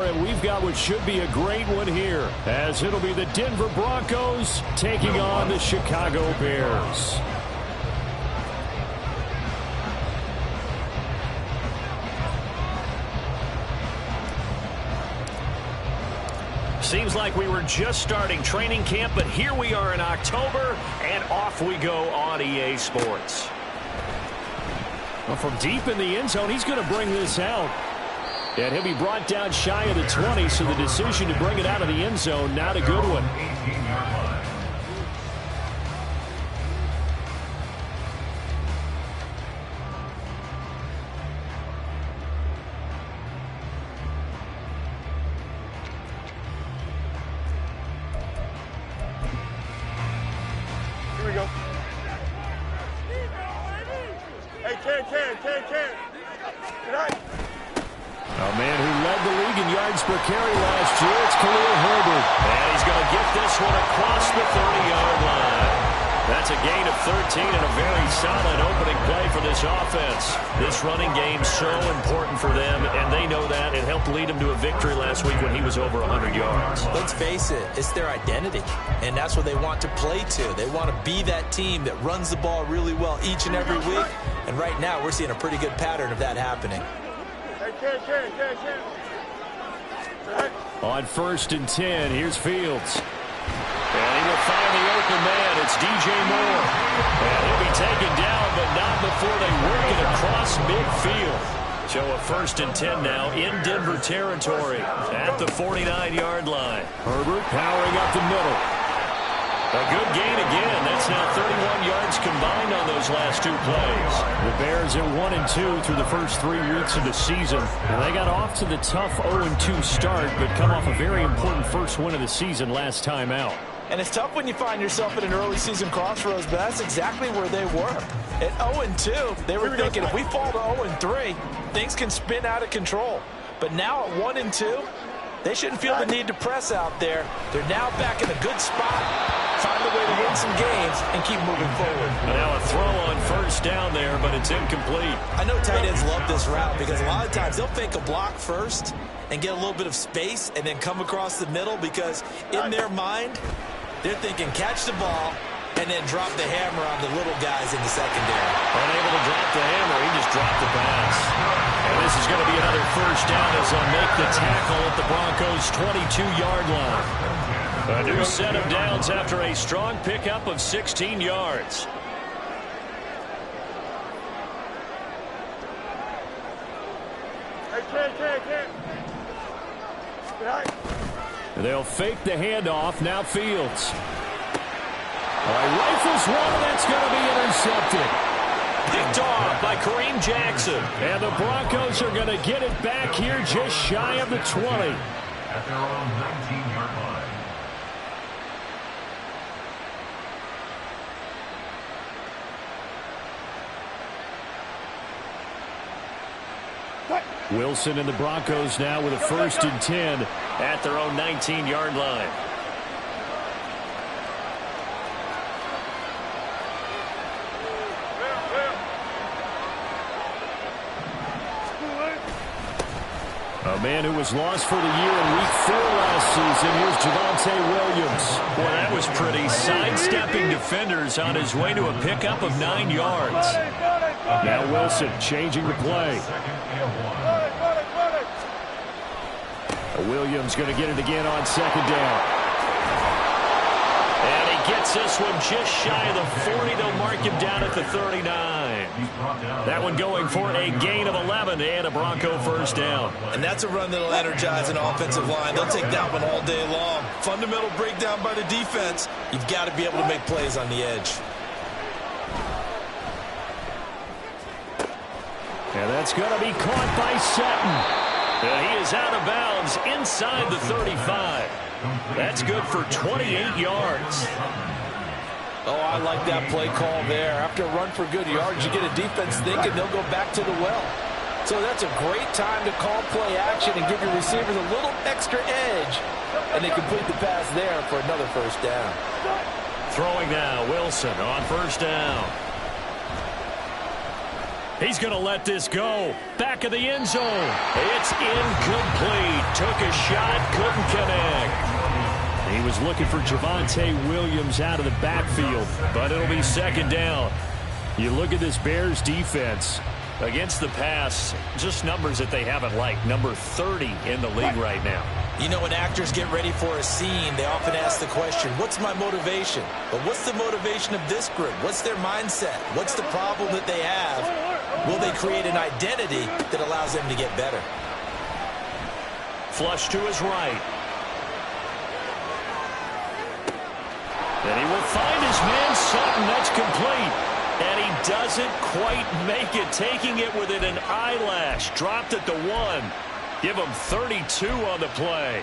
And we've got what should be a great one here, as it'll be the Denver Broncos taking on the Chicago Bears. Seems like we were just starting training camp, but here we are in October, and off we go on EA Sports. Well, from deep in the end zone, he's going to bring this out. And he'll be brought down shy of the 20, so the decision to bring it out of the end zone, not a good one. Here we go. Hey, Ken. Good night. A man who led the league in yards per carry last year, it's Khalil Herbert. And he's going to get this one across the 30-yard line. That's a gain of 13 and a very solid opening play for this offense. This running game's so important for them, and they know that. It helped lead them to a victory last week when he was over 100 yards. Let's face it, it's their identity, and that's what they want to play to. They want to be that team that runs the ball really well each and every week, and right now we're seeing a pretty good pattern of that happening. On 1st and 10, here's Fields. And he will find the open man. It's DJ Moore. And he'll be taken down, but not before they work it across midfield. So a 1st and 10 now in Denver territory at the 49-yard line. Herbert powering up the middle. A good gain again. That's now 31 yards combined on those last two plays. The Bears at 1-2 through the first 3 weeks of the season. And they got off to the tough 0-2 start, but come off a very important first win of the season last time out. And it's tough when you find yourself at an early season crossroads, but that's exactly where they were. At 0-2, they were thinking if we fall to 0-3, things can spin out of control. But now at 1-2, they shouldn't feel the need to press out there. They're now back in a good spot. Find a way to win some games and keep moving forward. Now a throw on 1st down there, but it's incomplete. I know tight ends love this route because a lot of times they'll fake a block first and get a little bit of space and then come across the middle because in their mind, they're thinking catch the ball and then drop the hammer on the little guys in the secondary. Unable to drop the hammer, he just dropped the pass. And this is going to be another 1st down as they'll make the tackle at the Broncos' 22-yard line. A new set of downs after a strong pickup of 16 yards. They'll fake the handoff. Now Fields. Rifles one, and that's going to be intercepted. Picked off by Kareem Jackson. And the Broncos are going to get it back here just shy of the 20. At their own 19-yard line. Wilson and the Broncos now with a 1st and 10 at their own 19-yard line. A man who was lost for the year in Week 4 last season. Here's Javonte Williams. Boy, that was pretty. Sidestepping defenders on his way to a pickup of 9 yards. Now Wilson changing the play. Williams going to get it again on 2nd down. And he gets this one just shy of the 40. They'll mark him down at the 39. That one going for a gain of 11 and a Bronco 1st down. And that's a run that'll energize an offensive line. They'll take that one all day long. Fundamental breakdown by the defense. You've got to be able to make plays on the edge. And that's going to be caught by Sutton. And he is out of bounds inside the 35. That's good for 28 yards. Oh, I like that play call there. After a run for good yards, you get a defense thinking they'll go back to the well. So that's a great time to call play action and give your receivers a little extra edge. And they complete the pass there for another 1st down. Throwing now, Wilson on 1st down. He's going to let this go. Back of the end zone. It's incomplete. Took a shot, couldn't connect. He was looking for Javonte Williams out of the backfield, but it'll be second down. You look at this Bears defense. Against the pass, just numbers that they haven't liked. Number 30 in the league right now. You know, when actors get ready for a scene, they often ask the question, what's my motivation? But what's the motivation of this group? What's their mindset? What's the problem that they have? Will they create an identity that allows them to get better? Flush to his right. And he will find his man Sutton. That's complete. And he doesn't quite make it, taking it within an eyelash. Dropped at the 1. Give him 32 on the play.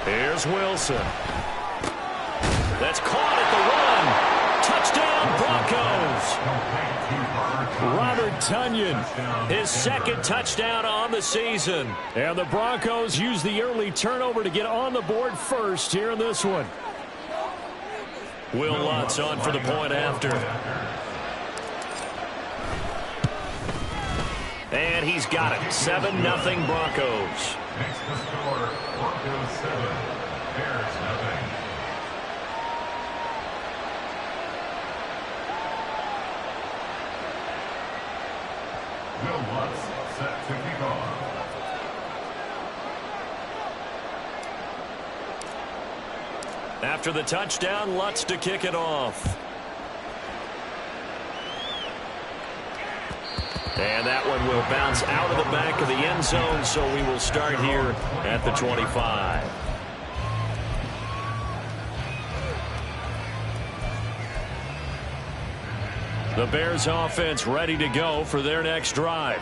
Here's Wilson. That's caught at the 1. Touchdown, Broncos. Robert Tonyan, his second touchdown on the season. And the Broncos use the early turnover to get on the board first here in this one. Will Lutz on for the point after. And he's got it. 7-0 Broncos. Makes the score Broncos 7, Bears 0. Will Lutz set to kick off. After the touchdown, Lutz to kick it off. And that one will bounce out of the back of the end zone, so we will start here at the 25. The Bears offense ready to go for their next drive.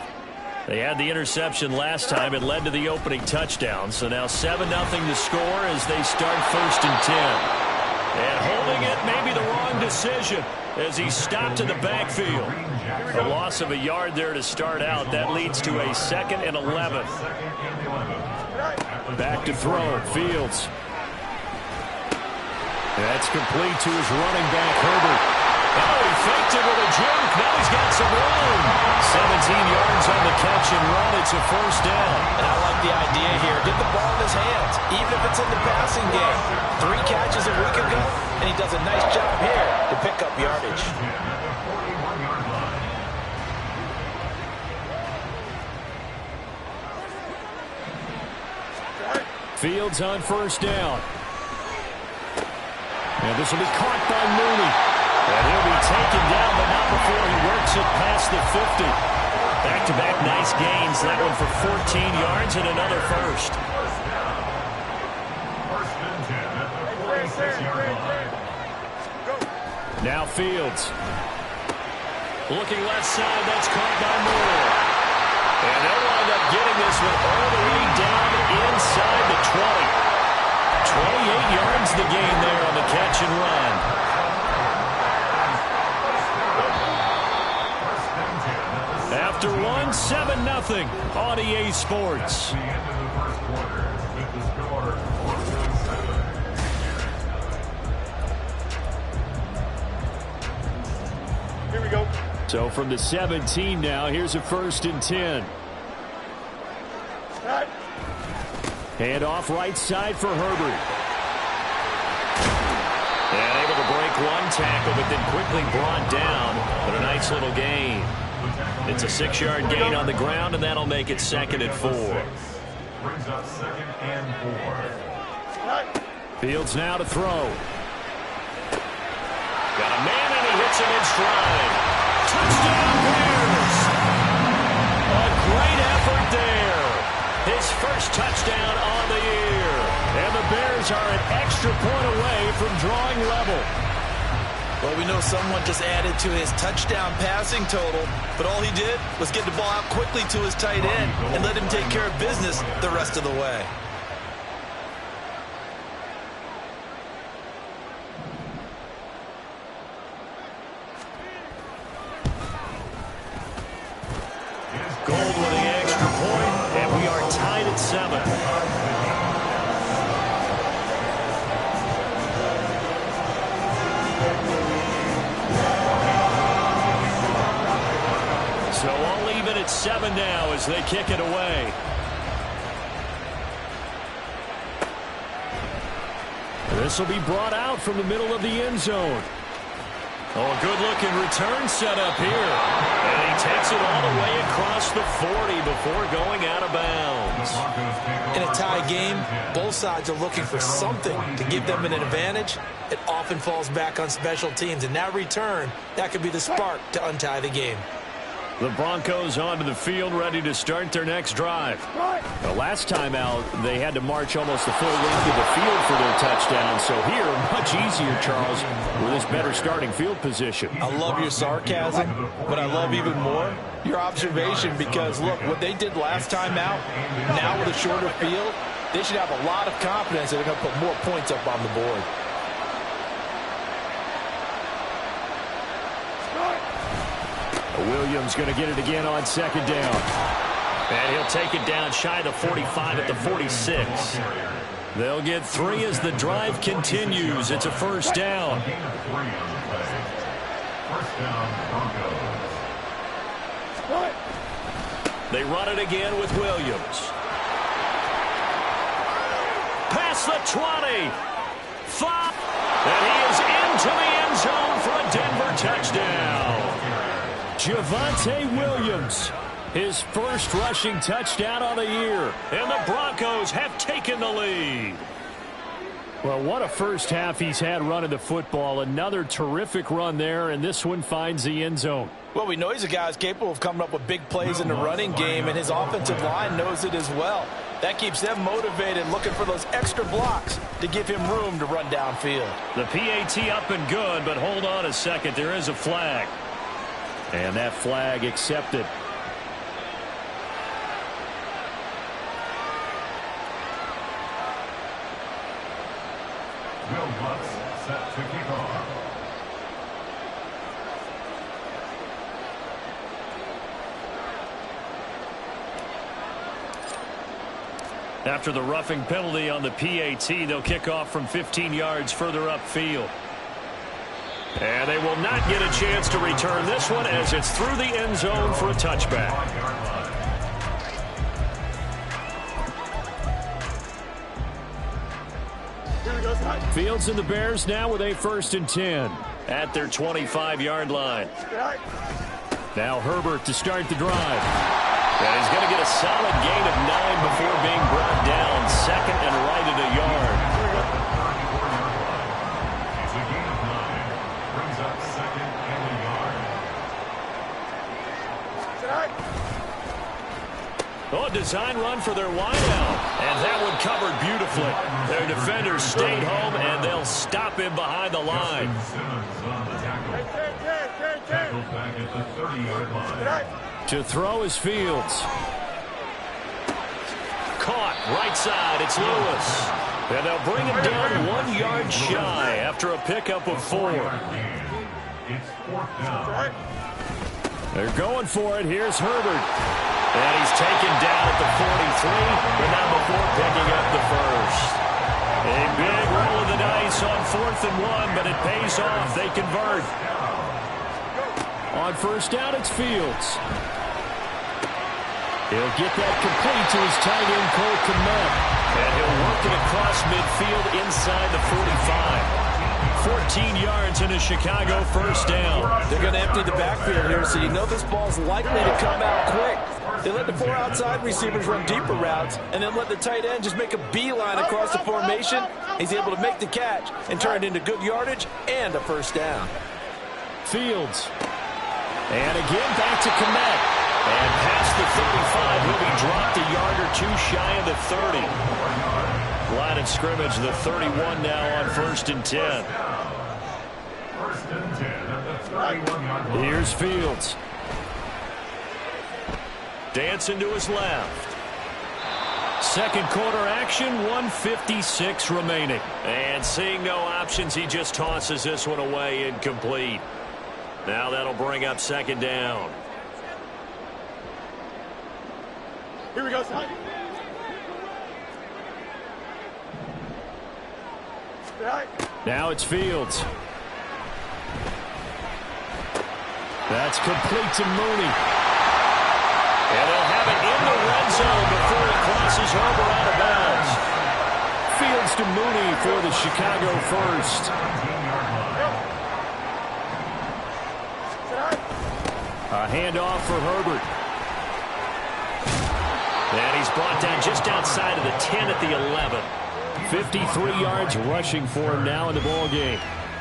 They had the interception last time. It led to the opening touchdown. So now 7-0 to score as they start 1st and 10. And holding it may be the wrong decision as he stopped in the backfield. A loss of a yard there to start out. That leads to a 2nd and 11. Back to throw. Fields. That's complete to his running back, Herbert. Oh, he faked it with a juke. Now he's got some room. 17 yards on the catch and run. It's a 1st down. And I like the idea here. Get the ball in his hands, even if it's in the passing game. 3 catches a week ago, and he does a nice job here to pick up yardage. Fields on 1st down. And this will be caught by Mooney. And he'll be taken down, but not before he works it past the 50. Back-to-back nice gains. That one for 14 yards and another 1st. 1st and 10 at the 46-yard line. Now Fields. Looking left side. That's caught by Moore. And they'll wind up getting this one all the way down inside the 20. 28 yards the gain there on the catch and run. After 7-0 on EA Sports. At the end of the 1st quarter, with the score Broncos 7. Here we go. So from the 17 now, here's a 1st and 10. Right. Hand off right side for Herbert. And able to break one tackle, but then quickly brought down. But a nice little gain. It's a 6-yard gain on the ground, and that'll make it 2nd and 4. Brings up 2nd and 4. Fields now to throw. Got a man, and he hits him in stride. Touchdown, Bears! A great effort there. His 1st touchdown on the year. And the Bears are an extra point away from drawing level. Well, we know someone just added to his touchdown passing total, but all he did was get the ball out quickly to his tight end and let him take care of business the rest of the way. Gold with the extra point, and we are tied at 7. It's 7 now as they kick it away. This will be brought out from the middle of the end zone. Oh, a good-looking return set up here. And he takes it all the way across the 40 before going out of bounds. In a tie game, both sides are looking for something to give them an advantage. It often falls back on special teams, and that return, that could be the spark to untie the game. The Broncos onto the field, ready to start their next drive. The last time out, they had to march almost the full length of the field for their touchdown. So here, much easier, Charles, with this better starting field position. I love your sarcasm, but I love even more your observation because, look, what they did last time out, now with a shorter field, they should have a lot of confidence that they're going to put more points up on the board. Williams going to get it again on second down. And he'll take it down shy of the 45 at the 46. They'll get 3 as the drive continues. It's a first down. They run it again with Williams. Past the 20. 5. And he is into the end zone for a Denver touchdown. Javonte Williams, his first rushing touchdown on the year. And the Broncos have taken the lead. Well, what a first half he's had running the football. Another terrific run there, and this one finds the end zone. Well, we know he's a guy who's capable of coming up with big plays in the running game, and his offensive line knows it as well. That keeps them motivated, looking for those extra blocks to give him room to run downfield. The PAT up and good, but hold on a second. There is a flag. And that flag accepted. Will Lutz set to kick off. After the roughing penalty on the PAT, they'll kick off from 15 yards further upfield. And they will not get a chance to return this one as it's through the end zone for a touchback. Fields and the Bears now with a 1st and 10 at their 25-yard line. Now Herbert to start the drive. And he's going to get a solid gain of 9 before being brought down. 2nd and right at a yard. Oh, design run for their wideout. And that one covered beautifully. Their defenders stayed home, and they'll stop him behind the line. To throw is Fields. Caught right side. It's Lewis. And they'll bring him down 1 yard shy after a pickup of 4. They're going for it. Here's Herbert. And he's taken down at the 43, but not before picking up the first. A big roll of the dice on 4th and 1, but it pays off. They convert. On first down, it's Fields. He'll get that complete to his tight end, Cole Kmet. And he'll work it across midfield inside the 45. 14 yards in a Chicago first down. They're going to empty the backfield here, so you know this ball's likely to come out quick. They let the 4 outside receivers run deeper routes and then let the tight end just make a beeline across the formation. He's able to make the catch and turn it into good yardage and a first down. Fields. And again back to Kmet. And past the 35, he'll be dropped a yard or 2 shy of the 30. Line of scrimmage, the 31 now on 1st and 10. Here's Fields. Dancing to his left. Second quarter action, 1:56 remaining. And seeing no options, he just tosses this one away incomplete. Now that'll bring up 2nd down. Here we go, son. Now it's Fields. That's complete to Mooney. And they'll have it in the red zone before it crosses over out of bounds. Fields to Mooney for the Chicago first. A handoff for Herbert. And he's brought down just outside of the 10 at the 11. 53 yards rushing for him now in the ball game.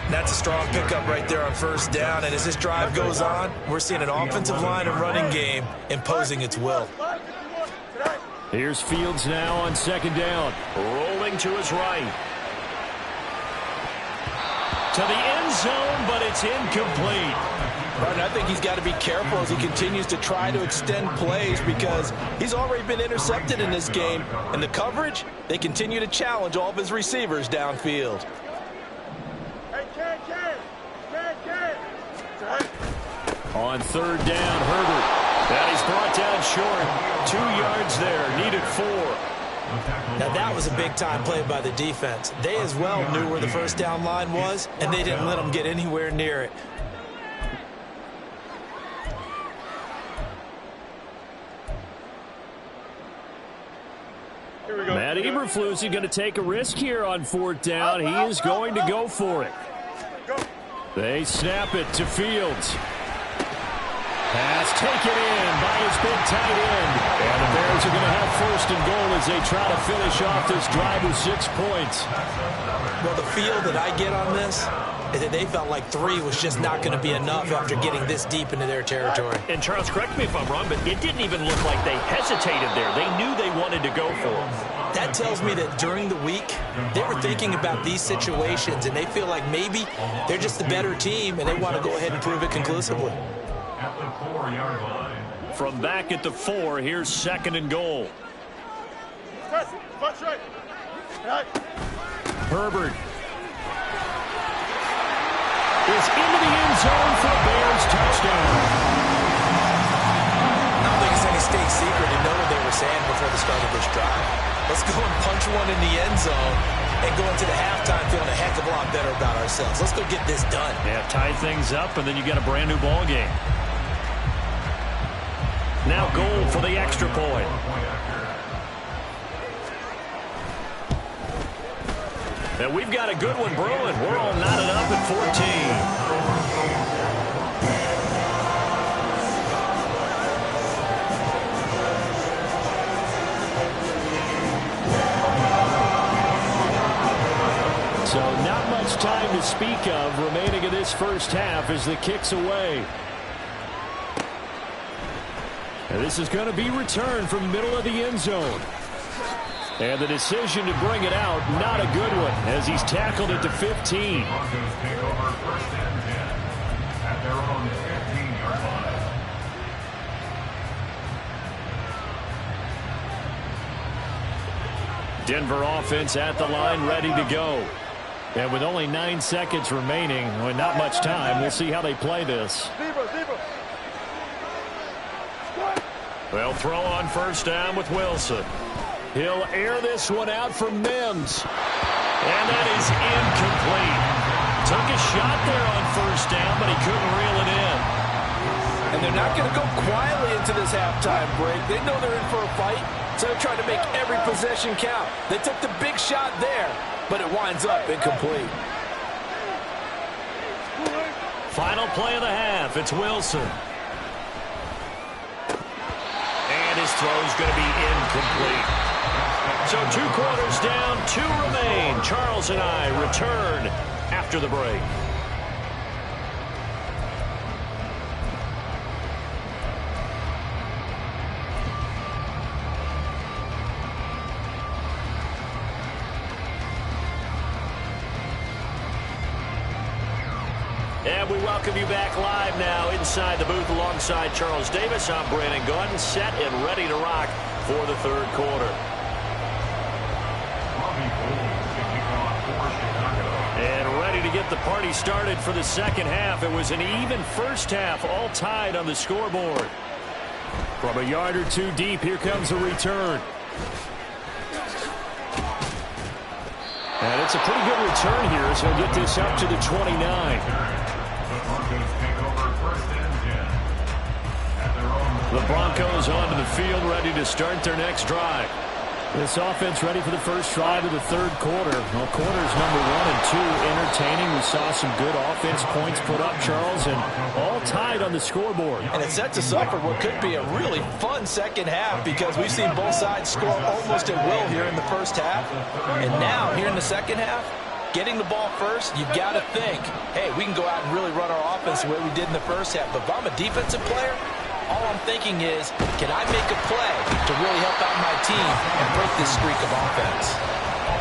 That's a strong pickup right there on first down. And as this drive goes on, we're seeing an offensive line and running game imposing its will. Here's Fields now on second down. Rolling to his right. To the end zone, but it's incomplete. And I think he's got to be careful as he continues to try to extend plays because he's already been intercepted in this game. And the coverage, they continue to challenge all of his receivers downfield. On third down, Herbert. And he's brought down short. 2 yards there, needed 4. Now that was a big-time play by the defense. They as well knew where the first down line was, and they didn't let them get anywhere near it. Matt Eberflus is going to take a risk here on fourth down. He is going to go for it. They snap it to Fields. Pass taken in by his big tight end. And the Bears are going to have first and goal as they try to finish off this drive with 6 points. Well, the feel that I get on this is that they felt like 3 was just not going to be enough after getting this deep into their territory. And Charles, correct me if I'm wrong, but it didn't even look like they hesitated there. They knew they wanted to go for it. That tells me that during the week, they were thinking about these situations, and they feel like maybe they're just the better team, and they want to go ahead and prove it conclusively. At the 4-yard line. From back at the 4, here's second and goal. Herbert is into the end zone for a Bears touchdown. I don't think it's any state secret to know what they were saying before the start of this drive. Let's go and punch one in the end zone and go into the halftime feeling a heck of a lot better about ourselves. Let's go get this done. Yeah, tie things up, and then you get a brand new ball game. Now goal for the extra point. And we've got a good one brewing. We're all knotted up at 14. So not much time to speak of remaining in this first half as the kick's away. And this is going to be returned from the middle of the end zone. And the decision to bring it out, not a good one, as he's tackled it to 15. Broncos take over first and 10 at their own 15-yard line. Denver offense at the line, ready to go. And with only 9 seconds remaining, with not much time, we'll see how they play this. They'll throw on first down with Wilson. He'll air this one out for Mims. And that is incomplete. Took a shot there on first down, but he couldn't reel it in. And they're not going to go quietly into this halftime break. They know they're in for a fight, so they're trying to make every possession count. They took the big shot there, but it winds up incomplete. Final play of the half. It's Wilson. And his throw's going to be incomplete. So 2 quarters down, 2 remain. Charles and I return after the break. And we welcome you back live now inside the booth alongside Charles Davis. I'm Brandon Gaudin, set and ready to rock for the third quarter. And ready to get the party started for the second half. It was an even first half, all tied on the scoreboard. From a yard or 2 deep, here comes a return. And it's a pretty good return here, so he'll get this up to the 29. The Broncos take over first and 10 at their own The Broncos Broncos onto the field, ready to start their next drive. This offense ready for the first drive of the third quarter. Well, quarters number 1 and 2 entertaining. We saw some good offense points put up, Charles, and all tied on the scoreboard. And it sets us up for what could be a really fun second half because we've seen both sides score almost at will here in the first half. And now, here in the second half, getting the ball first, you've got to think, hey, we can go out and really run our offense the way we did in the first half. But if I'm a defensive player, all I'm thinking is, can I make a play to really help out my team and break this streak of offense?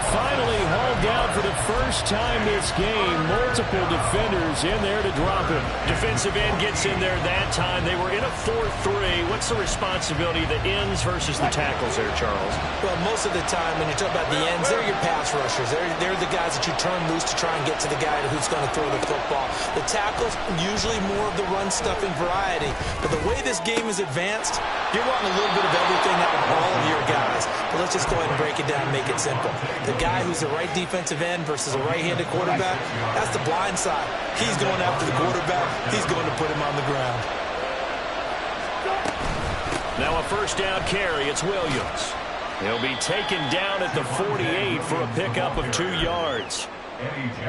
Finally hauled down for the first time this game. Multiple defenders in there to drop him. Defensive end gets in there that time. They were in a 4-3. What's the responsibility of the ends versus the tackles there, Charles? Well, most of the time when you talk about the ends, they're your pass rushers. They're the guys that you turn loose to try and get to the guy who's going to throw the football. The tackles, usually more of the run-stuffing variety. But the way this game is advanced, you're wanting a little bit of everything out of all of your guys. But let's just go ahead and break it down and make it simple. The guy who's the right defensive end versus a right-handed quarterback, that's the blind side. He's going after the quarterback. He's going to put him on the ground. Now a first down carry. It's Williams. He'll be taken down at the 48 for a pickup of 2 yards.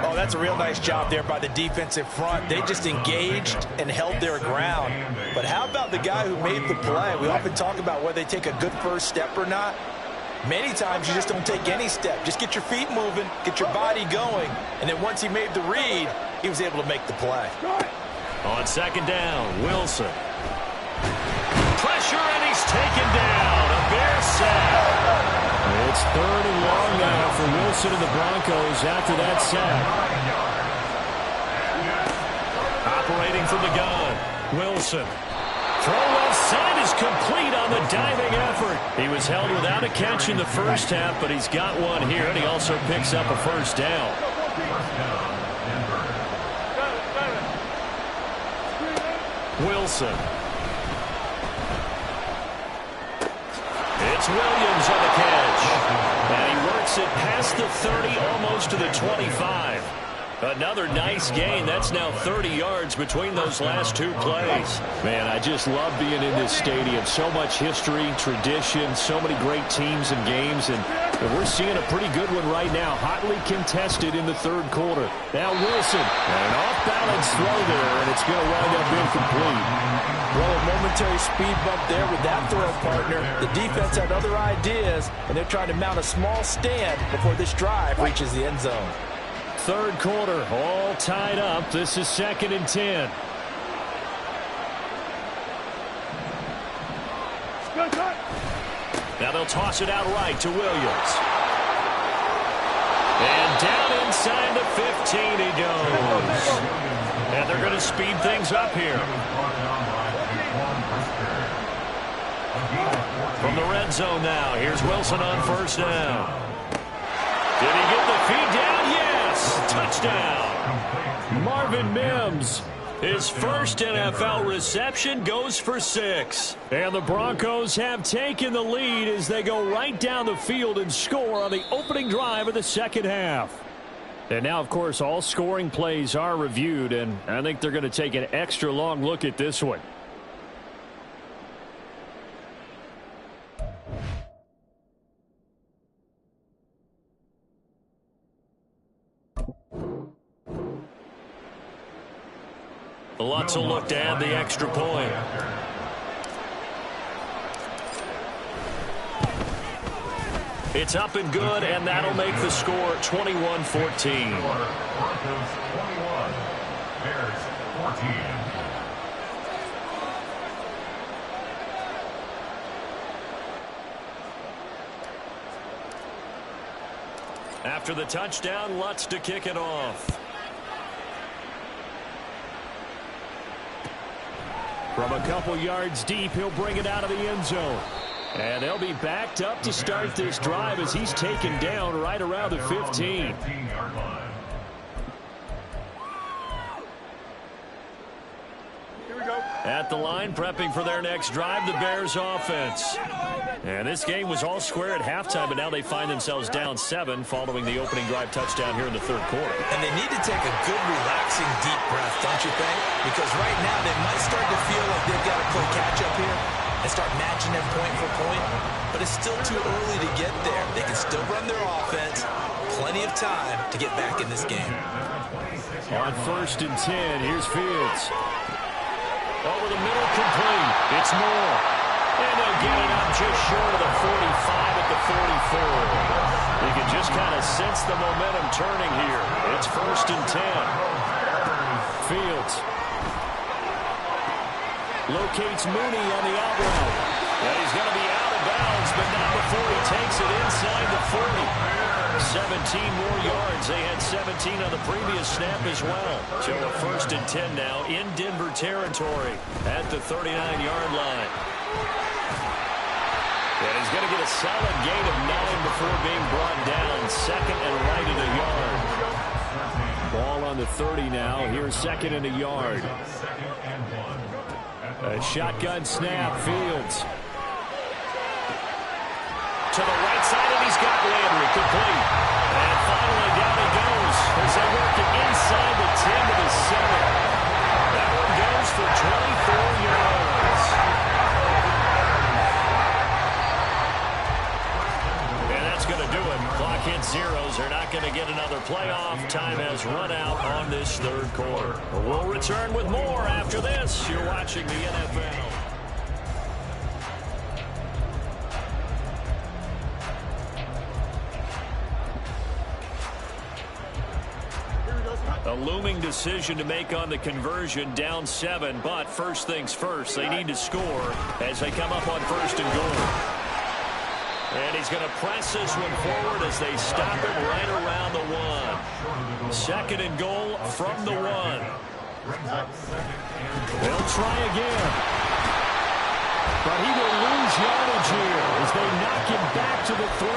Oh, that's a real nice job there by the defensive front. They just engaged and held their ground. But how about the guy who made the play? We often talk about whether they take a good first step or not. Many times you just don't take any step. Just get your feet moving, get your body going, and then once he made the read, he was able to make the play. On second down, Wilson. Pressure, and he's taken down. A Bear sack. It's third and long now for Wilson and the Broncos after that sack. Operating from the gun, Wilson. Throw left side is complete on the diving effort. He was held without a catch in the first half, but he's got one here, and he also picks up a first down. Wilson. It's Williams on the catch. And he works it past the 30, almost to the 25. Another nice gain. That's now 30 yards between those last 2 plays. Man, I just love being in this stadium. So much history, tradition, so many great teams and games, and we're seeing a pretty good one right now. Hotly contested in the third quarter. Now Wilson, an off-balance throw there, and it's going to wind up incomplete. Well, a momentary speed bump there with that throw, partner. The defense had other ideas, and they're trying to mount a small stand before this drive reaches the end zone. Third quarter, all tied up. This is 2nd and 10. Now they'll toss it out right to Williams. And down inside the 15 he goes. And they're going to speed things up here. From the red zone now, here's Wilson on first down. Did he get the feed down? Yes! Touchdown! Marvin Mims. His first NFL reception goes for 6. And the Broncos have taken the lead as they go right down the field and score on the opening drive of the second half. And now, of course, all scoring plays are reviewed, and I think they're going to take an extra long look at this one. The Lutz will look to add the extra point. It's up and good, and that'll make the score 21-14. Broncos 21, Bears 14. After the touchdown, Lutz to kick it off. From a couple yards deep, he'll bring it out of the end zone. And they'll be backed up to start this drive as he's taken down right around the 15. At the line, prepping for their next drive, the Bears offense. And this game was all square at halftime, but now they find themselves down 7 following the opening drive touchdown here in the third quarter. And they need to take a good, relaxing, deep breath, don't you think? Because right now they might start to feel like they've got to play catch-up here. and start matching them point for point. But it's still too early to get there. They can still run their offense. Plenty of time to get back in this game. On 1st and 10, here's Fields. Over the middle, complete. It's Moore. And they'll get it up just short of the 45 at the 44. You can just kind of sense the momentum turning here. It's 1st and 10. Fields locates Mooney on the out route. And he's going to be out of bounds, but not before he takes it inside the 40. 17 more yards. They had 17 on the previous snap as well. So a 1st and 10 now in Denver territory at the 39-yard line. And he's going to get a solid gain of 9 before being brought down. 2nd and right at a yard. Ball on the 30 now. Here's 2nd and a yard. A shotgun snap. Fields to the right side, and he's got Landry complete. And finally down he goes as they work it inside the 10 to the 7. That one goes for 24 yards. And that's going to do it. Clock hits zeros. They're not going to get another playoff. Time has run out on this 3rd quarter. We'll return with more after this. You're watching the NFL. A looming decision to make on the conversion, down 7, but first things first, they need to score as they come up on 1st and goal. And he's going to press this one forward as they stop him right around the 1. 2nd and goal from the 1. They'll try again. But he will lose yardage here as they knock him back to the 3.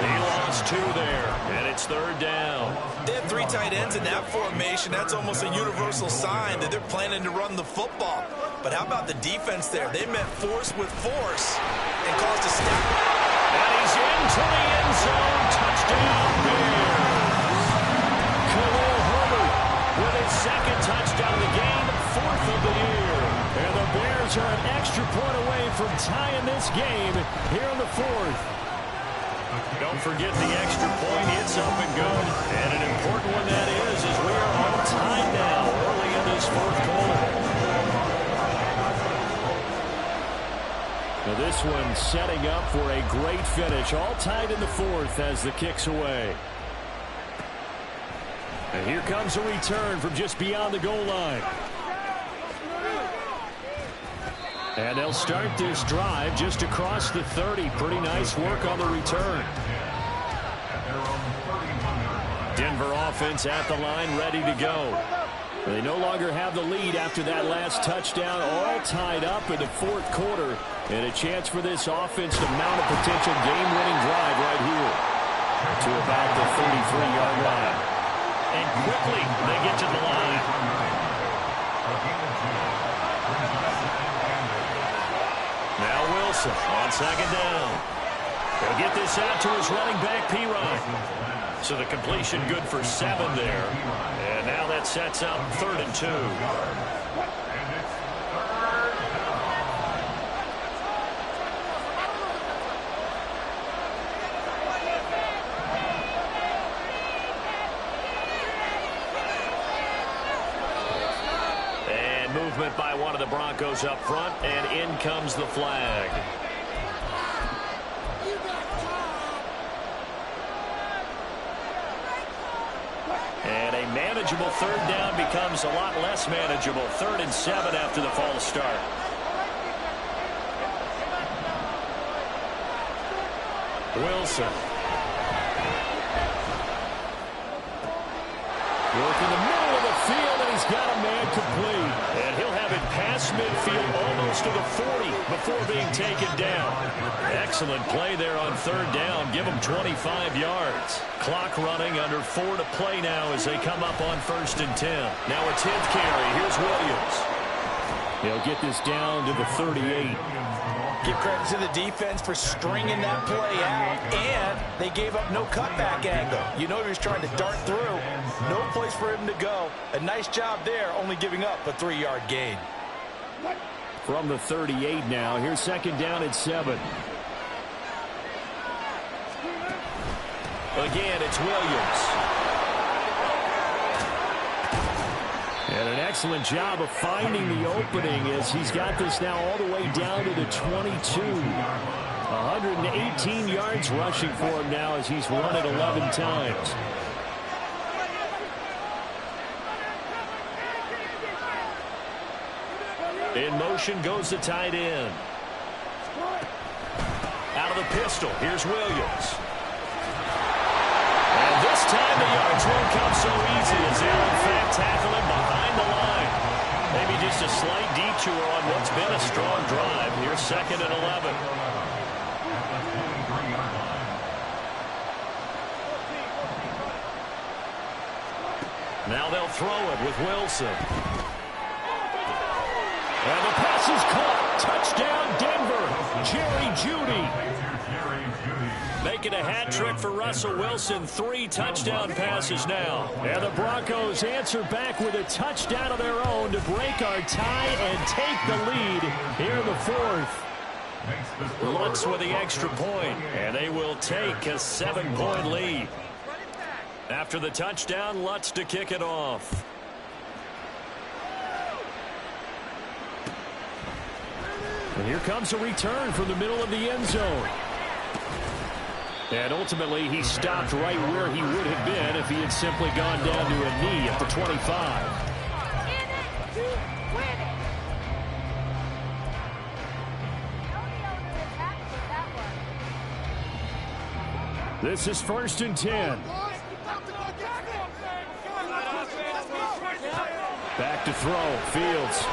He lost 2 there, and it's 3rd down. They have 3 tight ends in that formation. That's almost a universal sign that they're planning to run the football. But how about the defense there? They met force with force and caused a step. And he's into the end zone. Touchdown, Bears. Khalil Herbert with his 2nd touchdown of the game, 4th of the year. And the Bears are an extra point away from tying this game here in the 4th. Don't forget the extra point. It's up and good. And an important one that is, as we are all tied now early in this 4th quarter. Now this one setting up for a great finish. All tied in the 4th as the kick's away. And here comes a return from just beyond the goal line. And they'll start this drive just across the 30. Pretty nice work on the return. Denver offense at the line, ready to go. They no longer have the lead after that last touchdown, all tied up in the 4th quarter. And a chance for this offense to mount a potential game-winning drive right here to about the 33-yard line. And quickly, they get to the line. Now Wilson on 2nd down. He'll get this out to his running back, Pirine. So the completion good for 7 there. And now that sets up 3rd and 2. And movement by one of the Broncos up front, and in comes the flag. And a manageable 3rd down becomes a lot less manageable. 3rd and 7 after the false start. Wilson. Work in the middle of the field, and he's got a man complete. And he'll have it past midfield almost to the 40 before being taken down. Excellent play there on 3rd down. Give him 25 yards. Clock running, under 4 to play now as they come up on 1st and 10. Now a 10th carry. Here's Williams. He'll get this down to the 38. Give credit to the defense for stringing that play out, and they gave up no cutback angle. You know he was trying to dart through. No place for him to go. A nice job there, only giving up a 3-yard gain. from the 38 now. Here's second down at 7. Again, it's Williams. And an excellent job of finding the opening as he's got this now all the way down to the 22. 118 yards rushing for him now as he's run it 11 times. In motion goes the tight end. Out of the pistol, here's Williams. And this time the yards won't come so easy as they'll in fact tackle him behind the line. Maybe just a slight detour on what's been a strong drive. Here's second and 11. Now they'll throw it with Wilson. And the pass is caught. Touchdown, Denver. Jerry Jeudy. Making a hat trick for Russell Wilson. 3 touchdown passes now. And the Broncos answer back with a touchdown of their own to break our tie and take the lead here in the 4th. Lutz with the extra point, and they will take a 7-point lead. After the touchdown, Lutz to kick it off. And here comes a return from the middle of the end zone. And ultimately, he stopped right where he would have been if he had simply gone down to a knee at the 25. This is 1st and 10. Back to throw, Fields.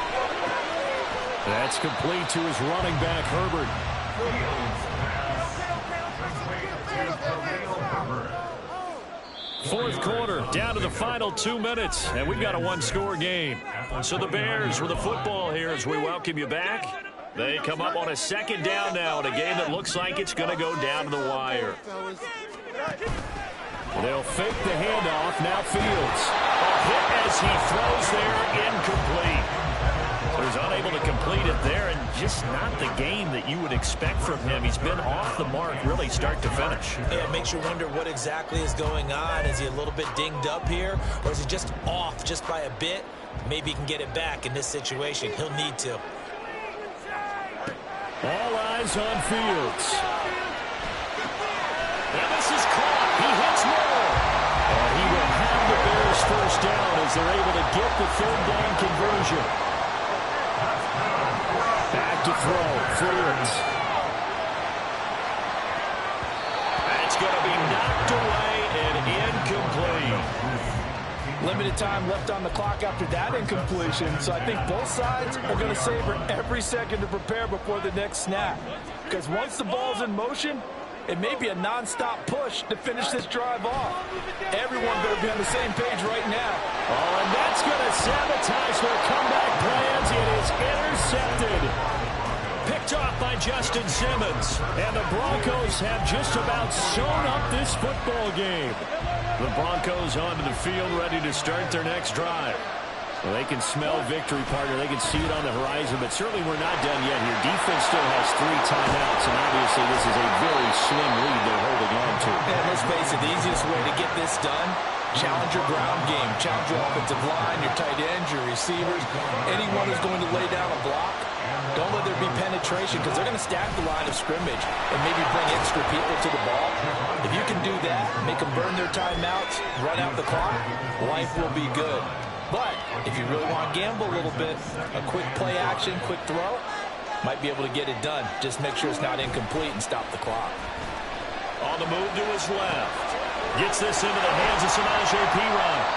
That's complete to his running back, Herbert. 4th quarter, down to the final 2 minutes, and we've got a 1-score game. So the Bears with the football here as we welcome you back. They come up on a 2nd down now in a game that looks like it's going to go down to the wire. They'll fake the handoff, now Fields. A hit as he throws there, incomplete. So he's unable to complete it there, and just not the game that you would expect from him. He's been off the mark really start to finish. Yeah, it makes you wonder what exactly is going on. Is he a little bit dinged up here, or is he just off just by a bit? Maybe he can get it back in this situation. He'll need to. All eyes on Fields. And this is caught. He hits more. And he will have the Bears first down as they're able to get the 3rd down conversion. Back to throw, Fields. That's going to be knocked away and incomplete. Limited time left on the clock after that incompletion, so I think both sides are going to savor every second to prepare before the next snap. Because once the ball's in motion, it may be a non-stop push to finish this drive off. Everyone better be on the same page right now. Oh, and that's going to sabotage their comeback plans. It is intercepted. Picked off by Justin Simmons. And the Broncos have just about sewn up this football game. The Broncos onto the field ready to start their next drive. Well, they can smell victory, partner. They can see it on the horizon, but certainly we're not done yet here. Defense still has 3 timeouts, and obviously this is a very slim lead they're holding on to. And let's face it, the easiest way to get this done, challenge your ground game. Challenge your offensive line, your tight ends, your receivers. Anyone who's going to lay down a block, don't let there be penetration because they're going to stack the line of scrimmage and maybe bring extra people to the ball. If you can do that, make them burn their timeouts, run out the clock, life will be good. But if you really want to gamble a little bit, a quick play action, quick throw, might be able to get it done. Just make sure it's not incomplete and stop the clock. On the move to his left. Gets this into the hands of Samaje Perine.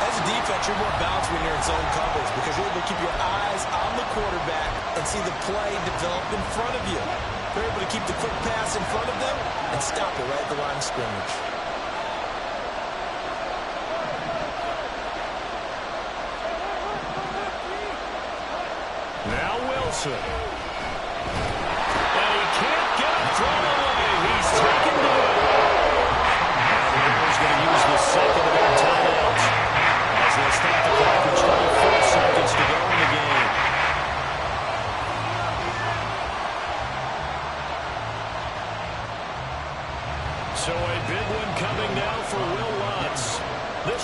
As a defense, you're more balanced when you're in zone coverage because you're able to keep your eyes on the quarterback and see the play develop in front of you. You're able to keep the quick pass in front of them and stop it right at the line of scrimmage. Now Wilson. And he can't get a throw away. He's taken down. And he's going to use the second of their timeouts as they stop the clock with 24 seconds to go in the game.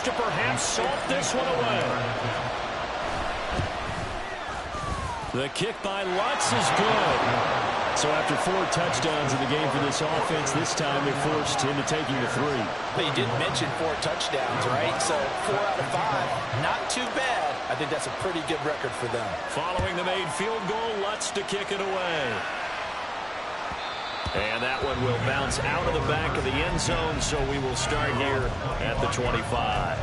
to perhaps salt this one away. The kick by Lutz is good. So after 4 touchdowns in the game for this offense, this time they're forced into taking the 3. But you did mention 4 touchdowns, right? So 4 out of 5, not too bad. I think that's a pretty good record for them. Following the made field goal, Lutz to kick it away. And that one will bounce out of the back of the end zone, so we will start here at the 25.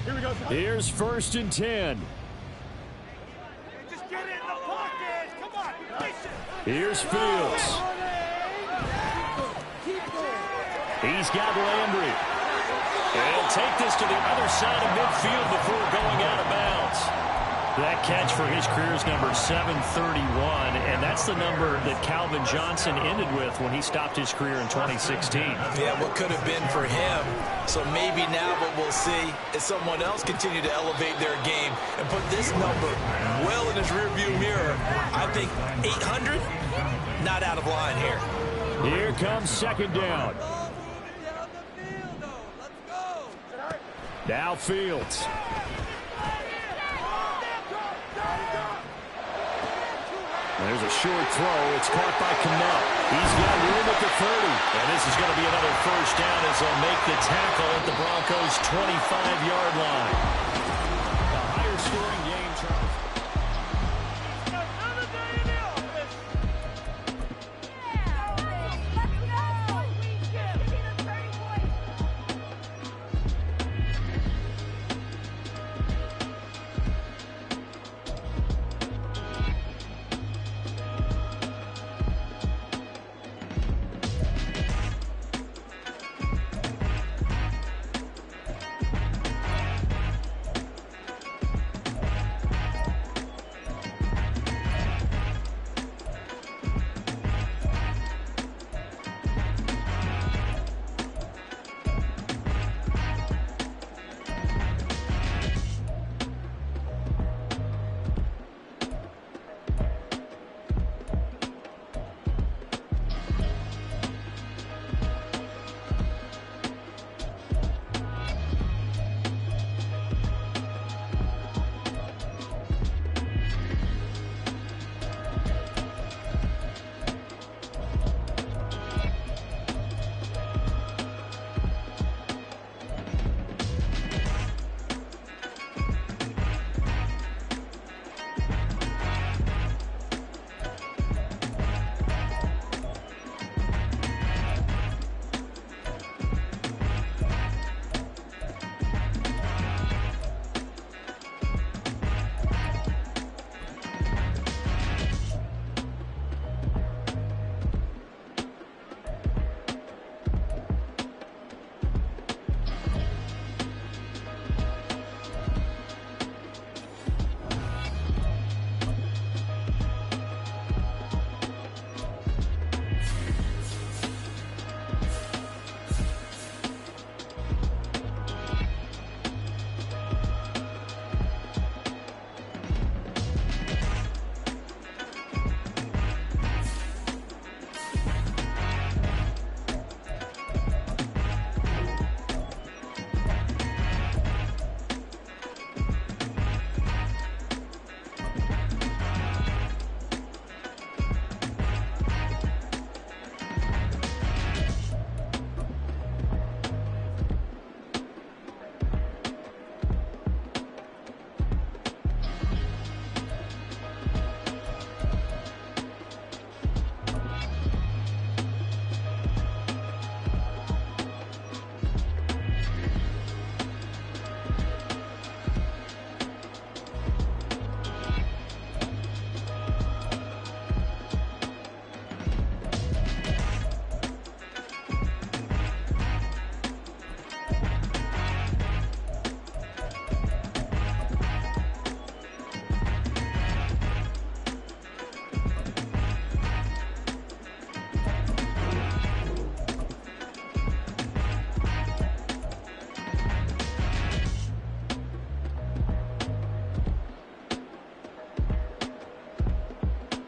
Here we go. Here's 1st and 10. Just get in the pocket. Come on. Here's Fields. He's got Landry. And he'll take this to the other side of midfield before going out of bounds. That catch for his career is number 731, and that's the number that Calvin Johnson ended with when he stopped his career in 2016. Yeah, what could have been for him. So maybe now what we'll see is someone else continue to elevate their game and put this number well in his rearview mirror. I think 800, not out of line here. Here comes 2nd down. Now Fields. There's a short throw. It's caught by Cannell. He's got room at the 30. And this is going to be another 1st down as they'll make the tackle at the Broncos' 25-yard line. A higher scoring game, Charlie.